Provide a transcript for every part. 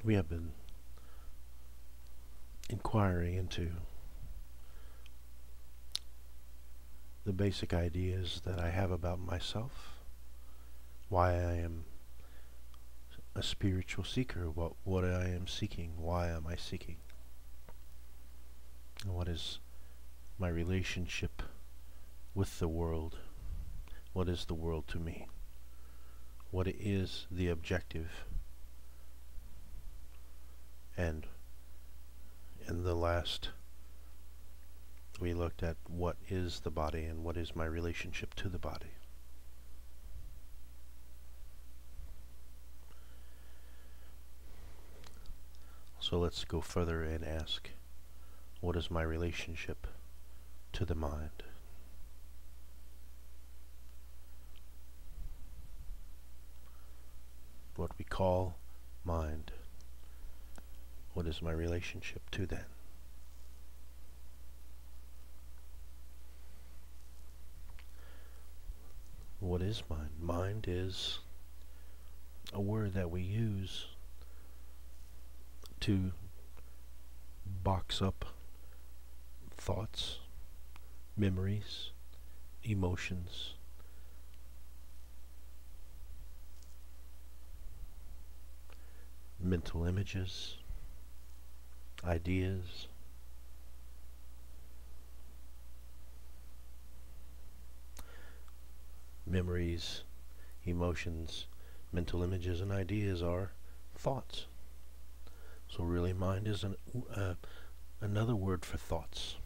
We have been inquiring into the basic ideas that I have about myself, why I am a spiritual seeker, what I am seeking, why am I seeking, and what is my relationship with the world, what is the world to me, what is the objective, and in the last we looked at what is the body and what is my relationship to the body. So let's go further and ask, what is my relationship to the mind? What we call mind. What is my relationship to that? What is mind? Mind is a word that we use to box up thoughts, memories, emotions, mental images, ideas, memories, emotions, mental images, and ideas are thoughts. So really mind is another word for thoughts.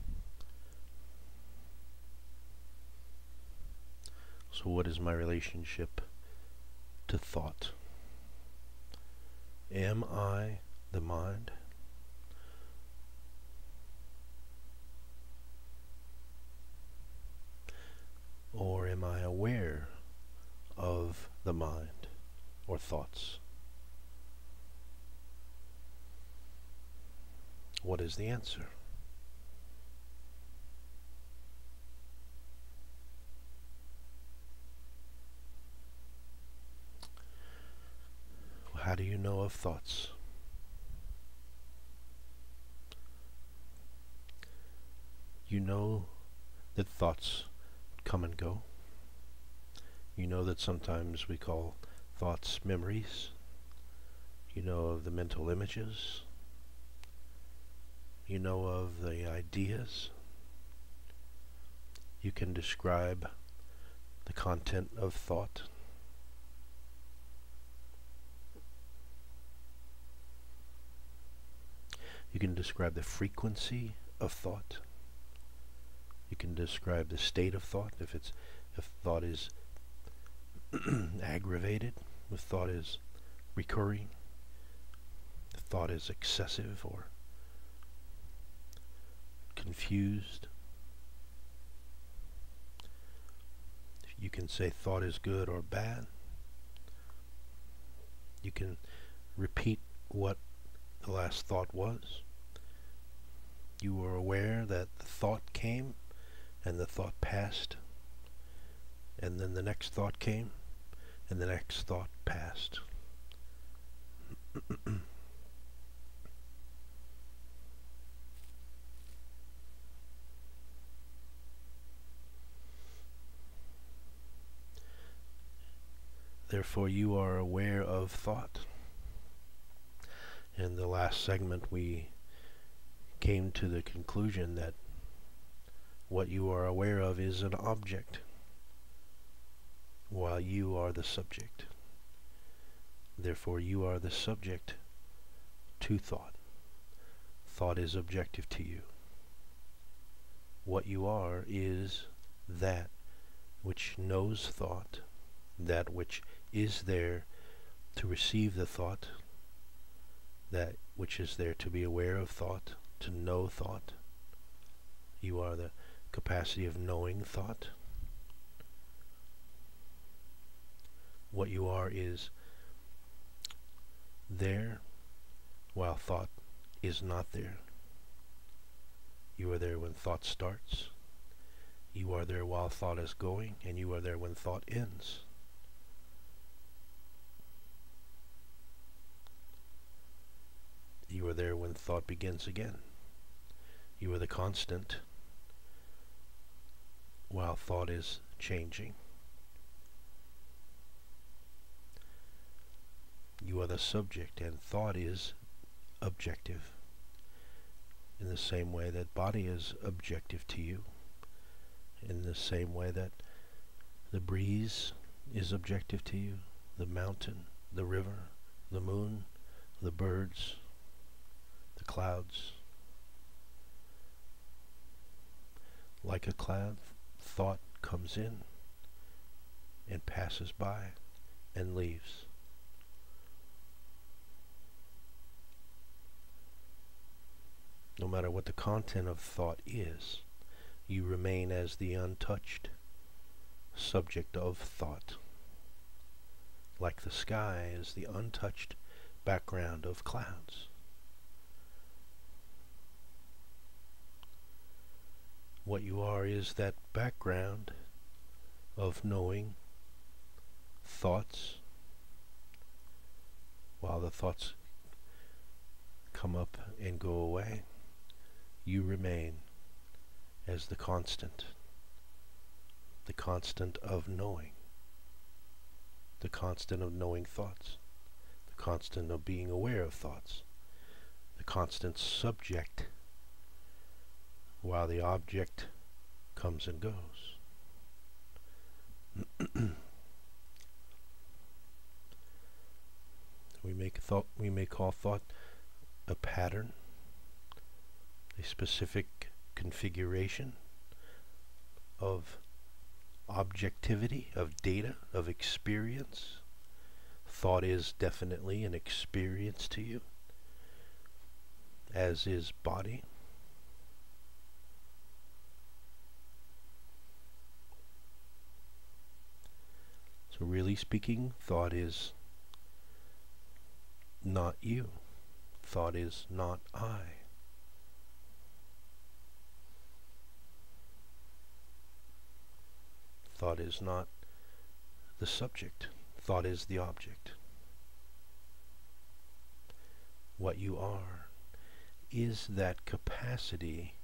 So what is my relationship to thought? Am I the mind? Or am I aware of the mind or thoughts? What is the answer? How do you know of thoughts? You know that thoughts come and go. You know that sometimes we call thoughts memories. You know of the mental images. You know of the ideas. You can describe the content of thought. You can describe the frequency of thought. You can describe the state of thought, if thought is aggravated, if thought is recurring, if thought is excessive or confused. You can say thought is good or bad. You can repeat what the last thought was. You were aware that the thought came and the thought passed, and then the next thought came and the next thought passed. Therefore you are aware of thought. In the last segment we came to the conclusion that what you are aware of is an object, while you are the subject. Therefore you are the subject to thought. Thought is objective to you. What you are is that which knows thought, that which is there to receive the thought, that which is there to be aware of thought, to know thought. You are the capacity of knowing thought. What you are is there while thought is not there. You are there when thought starts. You are there while thought is going, and you are there when thought ends. You are there when thought begins again. You are the constant while thought is changing. You are the subject, and thought is objective. In the same way that body is objective to you. In the same way that the breeze is objective to you. The mountain, the river, the moon, the birds, the clouds. Like a cloud, thought comes in and passes by and leaves. No matter what the content of thought is, you remain as the untouched subject of thought. Like the sky is the untouched background of clouds. What you are is that background of knowing thoughts. While the thoughts come up and go away, you remain as the constant of knowing, the constant of knowing thoughts, the constant of being aware of thoughts, the constant subject while the object comes and goes. We may call thought a pattern, a specific configuration of objectivity, of data, of experience. Thought is definitely an experience to you, as is body. So really speaking, thought is not you. Thought is not I. Thought is not the subject. Thought is the object. What you are is that capacity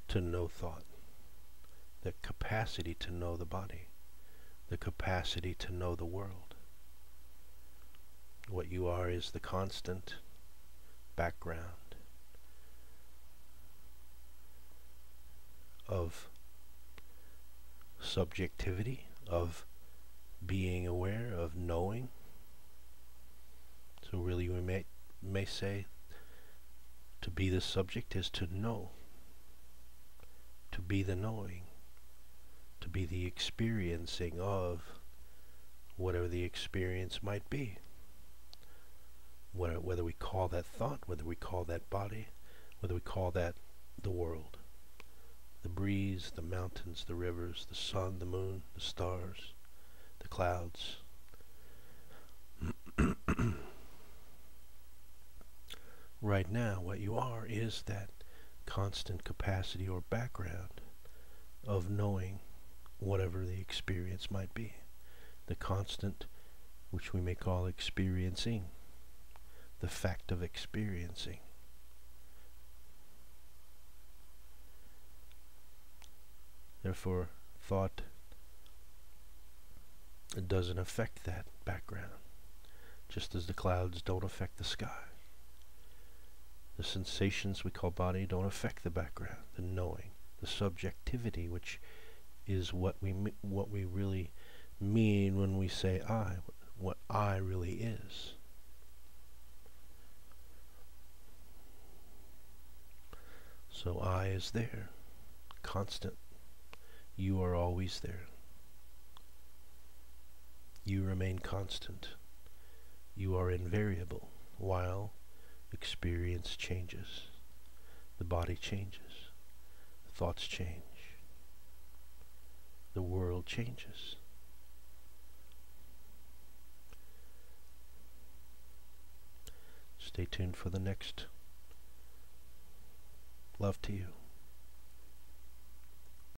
to know thought, the capacity to know the body, the capacity to know the world. What you are is the constant background of subjectivity, of being aware, of knowing. So really we may say to be the subject is to know, to be the knowing, to be the experiencing of whatever the experience might be. Whether we call that thought, whether we call that body, whether we call that the world. The breeze, the mountains, the rivers, the sun, the moon, the stars, the clouds. Right now, what you are is that constant capacity or background of knowing whatever the experience might be. The constant, which we may call experiencing. The fact of experiencing. Therefore, thought doesn't affect that background, just as the clouds don't affect the sky. The sensations we call body don't affect the background, the knowing, the subjectivity, which is what we really mean when we say I, what I really is. So I is there, constant. You are always there. You remain constant. You are invariable while experience changes. The body changes. Thoughts change. The world changes. Stay tuned for the next. Love to you.